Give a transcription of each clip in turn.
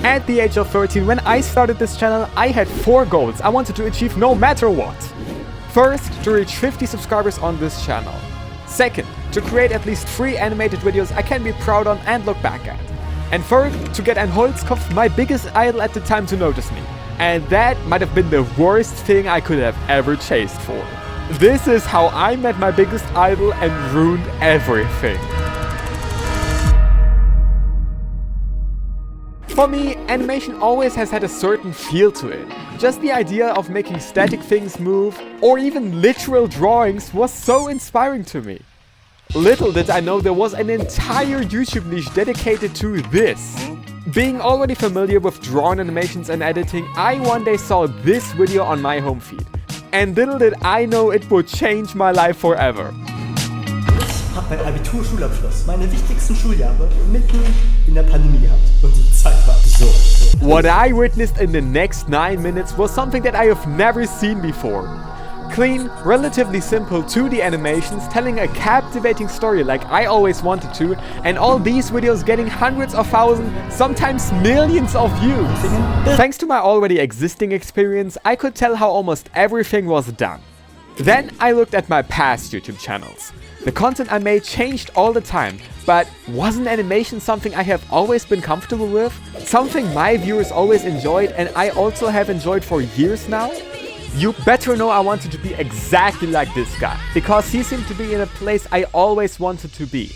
At the age of 13, when I started this channel, I had 4 goals I wanted to achieve no matter what. First, to reach 50 subscribers on this channel. Second, to create at least 3 animated videos I can be proud on and look back at. And third, to get Ein Holzkopf, my biggest idol at the time, to notice me. And that might have been the worst thing I could have ever chased for. This is how I met my biggest idol and ruined everything. For me, animation always has had a certain feel to it. Just the idea of making static things move, or even literal drawings, was so inspiring to me. Little did I know there was an entire YouTube niche dedicated to this. Being already familiar with drawn animations and editing, I one day saw this video on my home feed. And little did I know it would change my life forever. Ich habe mein Abitur-Schulabschluss, meine wichtigsten Schuljahre, mitten in der Pandemie gehabt. Und die Zeit war so. What I witnessed in the next 9 minutes was something that I have never seen before. Clean, relatively simple 2D animations telling a captivating story like I always wanted to, and all these videos getting hundreds of thousands, sometimes millions of views. Thanks to my already existing experience, I could tell how almost everything was done. Then I looked at my past YouTube channels. The content I made changed all the time, but wasn't animation something I have always been comfortable with? Something my viewers always enjoyed and I also have enjoyed for years now? You better know I wanted to be exactly like this guy, because he seemed to be in a place I always wanted to be.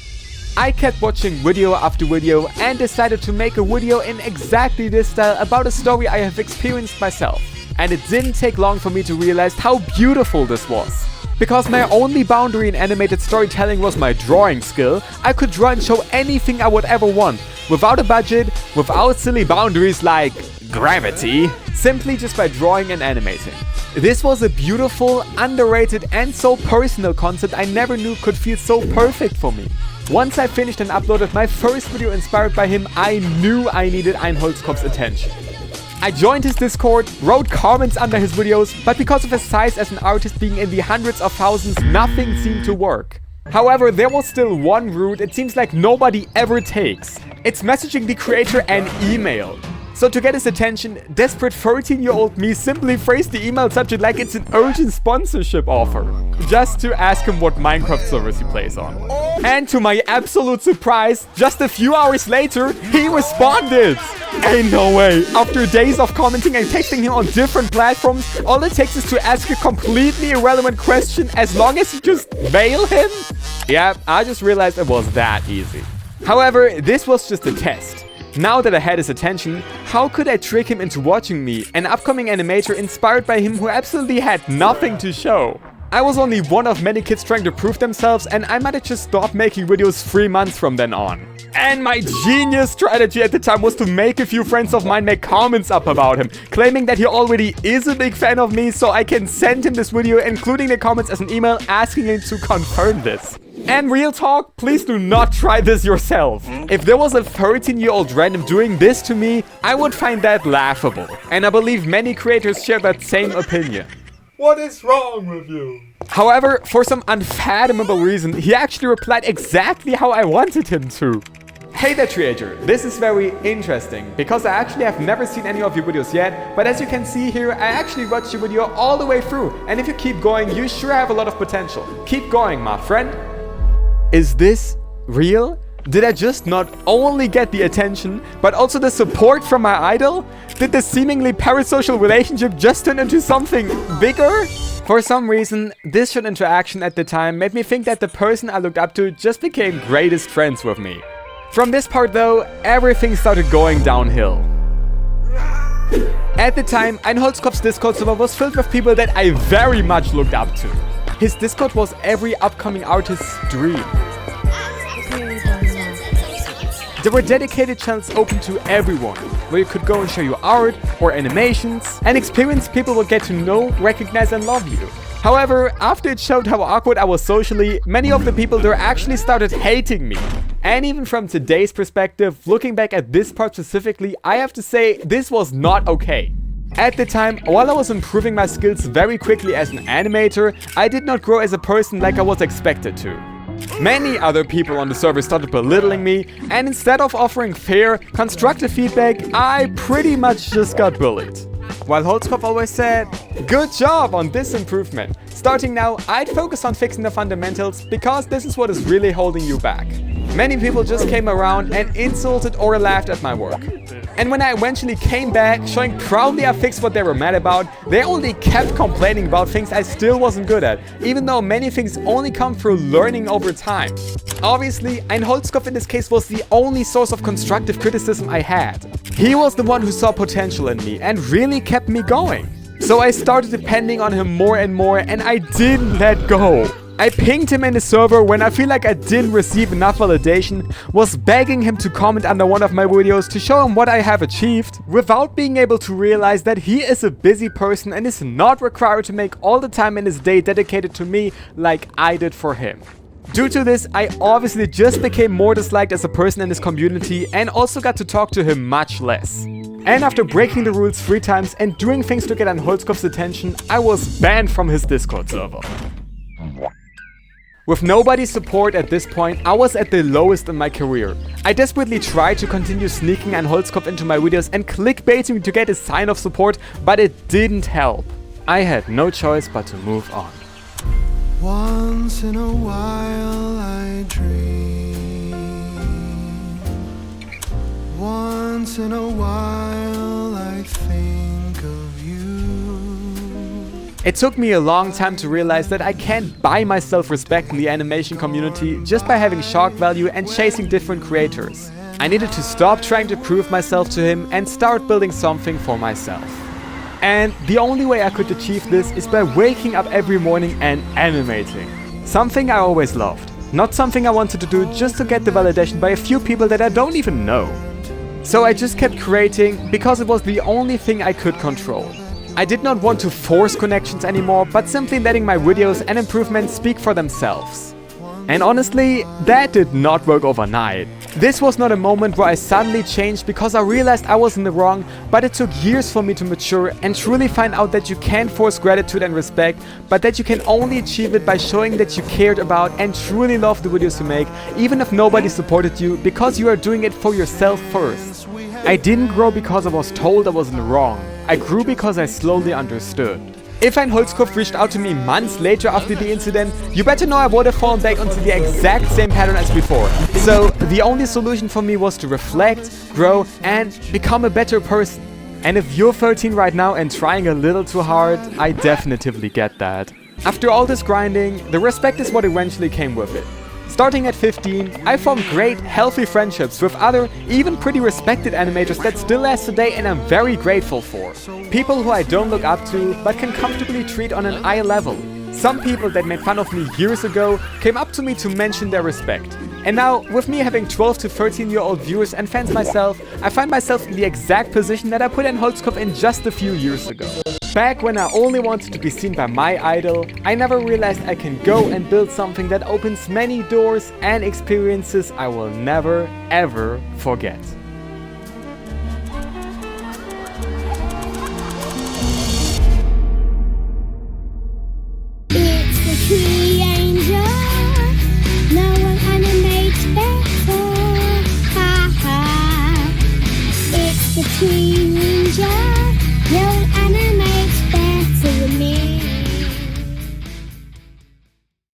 I kept watching video after video and decided to make a video in exactly this style about a story I have experienced myself. And it didn't take long for me to realize how beautiful this was. Because my only boundary in animated storytelling was my drawing skill, I could draw and show anything I would ever want, without a budget, without silly boundaries like gravity, simply just by drawing and animating. This was a beautiful, underrated and so personal concept I never knew could feel so perfect for me. Once I finished and uploaded my first video inspired by him, I knew I needed Ein Holzkopf's attention. I joined his Discord, wrote comments under his videos, but because of his size as an artist being in the hundreds of thousands, nothing seemed to work. However, there was still one route it seems like nobody ever takes. It's messaging the creator an email. So to get his attention, desperate 13-year-old me simply phrased the email subject like it's an urgent sponsorship offer, just to ask him what Minecraft servers he plays on. And to my absolute surprise, just a few hours later, he responded! Ain't no way! After days of commenting and texting him on different platforms, all it takes is to ask a completely irrelevant question as long as you just veil him? Yeah, I just realized it was that easy. However, this was just a test. Now that I had his attention, how could I trick him into watching me, an upcoming animator inspired by him who absolutely had nothing to show? I was only one of many kids trying to prove themselves, and I might have just stopped making videos 3 months from then on. And my genius strategy at the time was to make a few friends of mine make comments up about him, claiming that he already is a big fan of me, so I can send him this video, including the comments as an email, asking him to confirm this. And real talk, please do not try this yourself. If there was a 13-year-old random doing this to me, I would find that laughable. And I believe many creators share that same opinion. What is wrong with you? However, for some unfathomable reason, he actually replied exactly how I wanted him to. Hey there, creator, this is very interesting, because I actually have never seen any of your videos yet, but as you can see here, I actually watched your video all the way through, and if you keep going, you sure have a lot of potential. Keep going, my friend. Is this real? Did I just not only get the attention, but also the support from my idol? Did the seemingly parasocial relationship just turn into something bigger? For some reason, this short interaction at the time made me think that the person I looked up to just became greatest friends with me. From this part though, everything started going downhill. At the time, Ein Holzkopf's Discord server was filled with people that I very much looked up to. His Discord was every upcoming artist's dream. There were dedicated channels open to everyone, where you could go and share your art or animations, and experienced people would get to know, recognize and love you. However, after it showed how awkward I was socially, many of the people there actually started hating me. And even from today's perspective, looking back at this part specifically, I have to say this was not okay. At the time, while I was improving my skills very quickly as an animator, I did not grow as a person like I was expected to. Many other people on the server started belittling me, and instead of offering fair, constructive feedback, I pretty much just got bullied. While Holzkopf always said, "Good job on this improvement. Starting now, I'd focus on fixing the fundamentals because this is what is really holding you back." Many people just came around and insulted or laughed at my work. And when I eventually came back, showing proudly I fixed what they were mad about, they only kept complaining about things I still wasn't good at, even though many things only come through learning over time. Obviously, Ein Holzkopf in this case was the only source of constructive criticism I had. He was the one who saw potential in me and really kept me going. So I started depending on him more and more, and I didn't let go. I pinged him in the server when I feel like I didn't receive enough validation, was begging him to comment under one of my videos to show him what I have achieved, without being able to realize that he is a busy person and is not required to make all the time in his day dedicated to me like I did for him. Due to this, I obviously just became more disliked as a person in this community and also got to talk to him much less. And after breaking the rules 3 times and doing things to get Ein Holzkopf's attention, I was banned from his Discord server. With nobody's support at this point, I was at the lowest in my career. I desperately tried to continue sneaking Ein Holzkopf into my videos and clickbaiting to get a sign of support, but it didn't help. I had no choice but to move on. Once in a while I dream. Once in a while I think of you. It took me a long time to realize that I can't buy myself respect in the animation community just by having shock value and chasing different creators. I needed to stop trying to prove myself to him and start building something for myself. And the only way I could achieve this is by waking up every morning and animating. Something I always loved. Not something I wanted to do just to get the validation by a few people that I don't even know. So I just kept creating because it was the only thing I could control. I did not want to force connections anymore, but simply letting my videos and improvements speak for themselves. And honestly, that did not work overnight. This was not a moment where I suddenly changed because I realized I was in the wrong, but it took years for me to mature and truly find out that you can't force gratitude and respect, but that you can only achieve it by showing that you cared about and truly loved the videos you make, even if nobody supported you, because you are doing it for yourself first. I didn't grow because I was told I was in the wrong. I grew because I slowly understood. If Ein Holzkopf reached out to me months later after the incident, you better know I would have fallen back onto the exact same pattern as before. So the only solution for me was to reflect, grow, and become a better person. And if you're 13 right now and trying a little too hard, I definitively get that. After all this grinding, the respect is what eventually came with it. Starting at 15, I formed great, healthy friendships with other, even pretty respected animators that still last today and I'm very grateful for. People who I don't look up to, but can comfortably treat on an eye level. Some people that made fun of me years ago came up to me to mention their respect. And now, with me having 12 to 13-year-old viewers and fans myself, I find myself in the exact position that I put Ein Holzkopf in just a few years ago. Back when I only wanted to be seen by my idol, I never realized I can go and build something that opens many doors and experiences I will never ever forget.